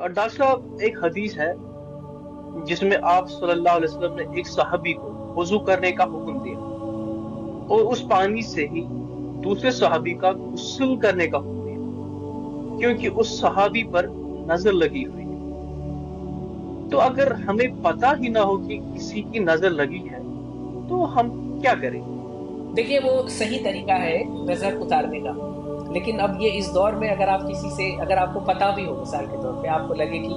اور ڈاکٹر صاحب ایک حدیث ہے جس میں آپ صلی اللہ علیہ وسلم نے ایک صحابی کو وضو کرنے کا حکم دیا اور اس پانی سے ہی دوسرے صحابی کا غسل کرنے کا حکم دیا، کیونکہ اس صحابی پر نظر لگی ہوئی ہے۔ تو اگر ہمیں پتہ ہی نہ ہو کہ کسی کی نظر لگی ہے تو ہم کیا کریں؟ دیکھیے وہ صحیح طریقہ ہے نظر اتارنے کا، لیکن اب یہ اس دور میں اگر آپ کسی سے، اگر آپ کو پتہ بھی ہو، مثال کے طور پہ آپ کو لگے کہ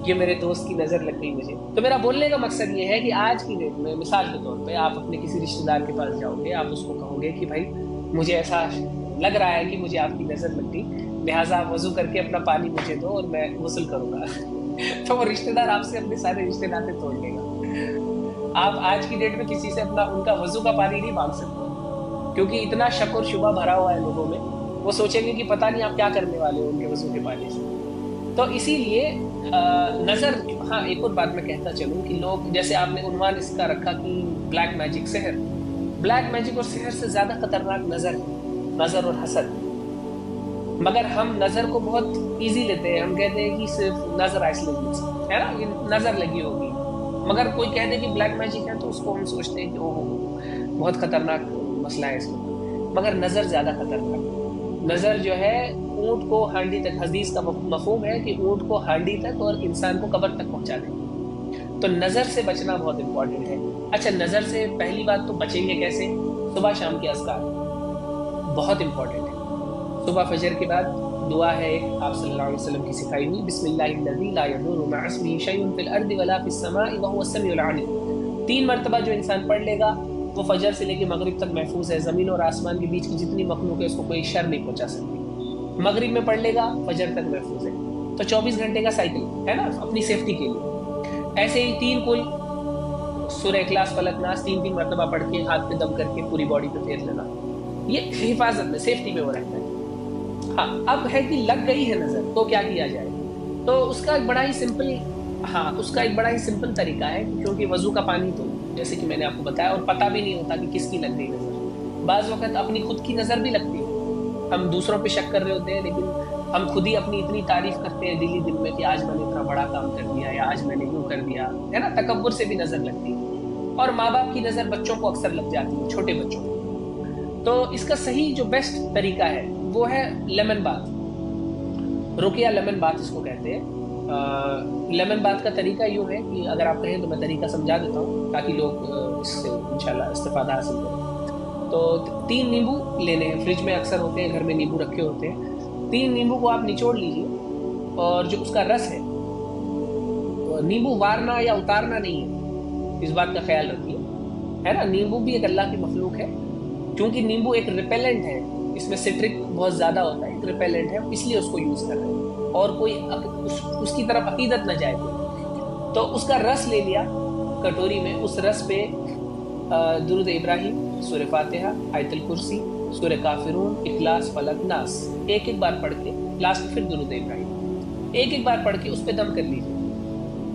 یہ میرے دوست کی نظر لگ گئی مجھے، تو میرا بولنے کا مقصد یہ ہے کہ آج کی ڈیٹ میں مثال کے طور پہ آپ اپنے کسی رشتہ دار کے پاس جاؤ گے، آپ اس کو کہو گے کہ بھائی مجھے ایسا لگ رہا ہے کہ مجھے آپ کی نظر لگ گئی، لہٰذا آپ وضو کر کے اپنا پانی مجھے دو اور میں غسل کروں گا تو وہ رشتہ دار آپ سے اپنے سارے رشتے ناطے توڑ لے گا۔ آپ آج کی ڈیٹ میں کسی سے اپنا ان کا وضو کا پانی نہیں مانگ سکتے، کیونکہ اتنا شک اور شبہ بھرا ہوا ہے لوگوں میں، وہ سوچیں گے کہ پتہ نہیں آپ کیا کرنے والے ہو ان کے وضو کے پانی سے۔ تو اسی لیے نظر، ہاں ایک اور بات میں کہتا چلوں کہ لوگ، جیسے آپ نے عنوان اس کا رکھا کہ بلیک میجک، سحر، بلیک میجک اور سحر سے زیادہ خطرناک نظر ہے، نظر اور حسد۔ مگر ہم نظر کو بہت ایزی لیتے ہیں، ہم کہتے ہیں کہ صرف نظر آئسلیشن ہے نا، یہ نظر لگی ہوگی، مگر کوئی کہہ دے کہ بلیک میجک ہے تو اس کو ہم سوچتے ہیں کہ بہت خطرناک مسئلہ ہے اس میں، مگر نظر زیادہ خطرناک۔ نظر جو ہے اونٹ کو ہانڈی تک، حدیث کا مفہوم ہے کہ اونٹ کو ہانڈی تک اور انسان کو قبر تک پہنچا دے، تو نظر سے بچنا بہت امپورٹنٹ ہے۔ اچھا، نظر سے پہلی بات تو بچیں گے کیسے؟ صبح شام کے اذکار بہت امپورٹنٹ ہے۔ صبح فجر کے بعد دعا ہے ایک، آپ صلی اللہ علیہ وسلم کی سکھائی ہوئی، بسم اللہ الذی لا یضر مع اسمہ شیء فی الارض ولا فی السماء وهو السمیع العلیم، 3 مرتبہ جو انسان پڑھ لے گا وہ فجر سے لے کے مغرب تک محفوظ ہے، زمین اور آسمان کے بیچ کی جتنی مخلوق ہے اس کو کوئی شر نہیں پہنچا سکتی۔ مغرب میں پڑھ لے گا فجر تک محفوظ ہے، تو 24 گھنٹے کا سائیکل ہے نا اپنی سیفٹی کے لیے۔ ایسے ہی 3 کل سورہ اخلاص فلق ناس 3 مرتبہ پڑھ کے ہاتھ پہ دم کر کے پوری باڈی پہ پھیر لینا، یہ حفاظت میں، سیفٹی میں وہ رہتا ہے۔ ہاں، اب ہے کہ لگ گئی ہے نظر تو کیا کیا جائے؟ تو اس کا ایک بڑا ہی سمپل طریقہ ہے، کیونکہ وضو کا پانی تو جیسے کہ میں نے آپ کو بتایا، اور پتہ بھی نہیں ہوتا کہ کس کی لگ گئی نظر۔ بعض وقت اپنی خود کی نظر بھی لگتی ہے، ہم دوسروں پہ شک کر رہے ہوتے ہیں لیکن ہم خود ہی اپنی اتنی تعریف کرتے ہیں دلی دل میں کہ آج میں نے اتنا بڑا کام کر دیا، یا آج میں نے یوں کر دیا، ہے نا، تکبر سے بھی نظر لگتی ہے۔ اور ماں باپ کی نظر بچوں کو اکثر لگ جاتی ہے، چھوٹے بچوں کو۔ تو اس کا صحیح جو بیسٹ طریقہ ہے وہ ہے لیمن بات، رقیہ لیمن بات اس کو کہتے ہیں۔ لیمن بات کا طریقہ یوں ہے کہ اگر آپ کہیں تو میں طریقہ سمجھا دیتا ہوں تاکہ لوگ اس سے انشاءاللہ استفادہ حاصل کریں۔ تو 3 نیمبو لینے ہیں، فریج میں اکثر ہوتے ہیں، گھر میں نیمبو رکھے ہوتے ہیں۔ 3 نیمبو کو آپ نچوڑ لیجئے، اور جو اس کا رس ہے، نیمبو وارنا یا اتارنا نہیں ہے، اس بات کا خیال رکھیے، ہے نا۔ نیمبو بھی ایک اللہ کی مخلوق ہے، کیونکہ نیمبو ایک ریپیلنٹ ہے، اس میں سٹرک بہت زیادہ ہوتا ہے، ایک ریپیلنٹ ہے، اس لیے اس کو یوز کر رہے ہیں، اور کوئی اس کی طرف عقیدت نہ جائے کوئی۔ تو اس کا رس لے لیا کٹوری میں، اس رس پہ درود ابراہیم، سورہ فاتحہ، آیت الکرسی، سورہ کافرون، اخلاص فلق ناس ایک بار پڑھ کے، لاسٹ پھر درود ابراہیم ایک بار پڑھ کے اس پہ دم کر لیجیے۔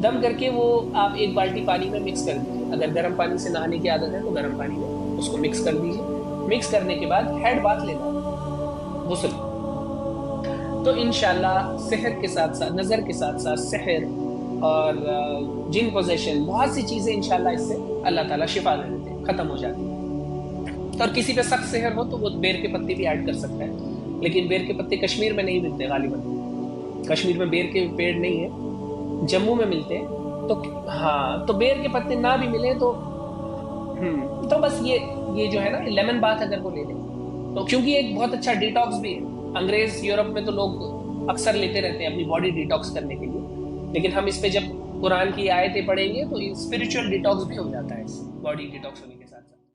دم کر کے وہ آپ 1 بالٹی پانی میں مکس کر دیجیے، اگر گرم پانی سے نہانے کی عادت ہے تو گرم پانی میں اس کو مکس کر دیجیے۔ مکس کرنے کے بعد ہیڈ باتھ لینا ہے، غسل، تو انشاءاللہ سحر کے ساتھ ساتھ، نظر کے ساتھ ساتھ سحر اور جن پوزیشن، بہت سی چیزیں انشاءاللہ اس سے اللہ تعالیٰ شفا دے دیتے ہیں، ختم ہو جاتی ہیں۔ اور کسی پہ سخت سحر ہو تو وہ بیر کے پتے بھی ایڈ کر سکتا ہے، لیکن بیر کے پتے کشمیر میں نہیں ملتے، غالباً کشمیر میں بیر کے پیڑ نہیں ہیں، جموں میں ملتے ہیں۔ تو ہاں، تو بیر کے پتے نہ بھی ملے تو بس یہ جو ہے نا لیمن بات اگر وہ لے لیں تو، کیونکہ ایک بہت اچھا ڈیٹاکس بھی ہے۔ انگریز یورپ میں تو لوگ اکثر لیتے رہتے ہیں اپنی باڈی ڈیٹاکس کرنے کے لیے، لیکن ہم اس پہ جب قرآن کی آیتیں پڑھیں گے تو اسپریچول ڈیٹاکس بھی ہو جاتا ہے، باڈی ڈیٹاکس ہونے کے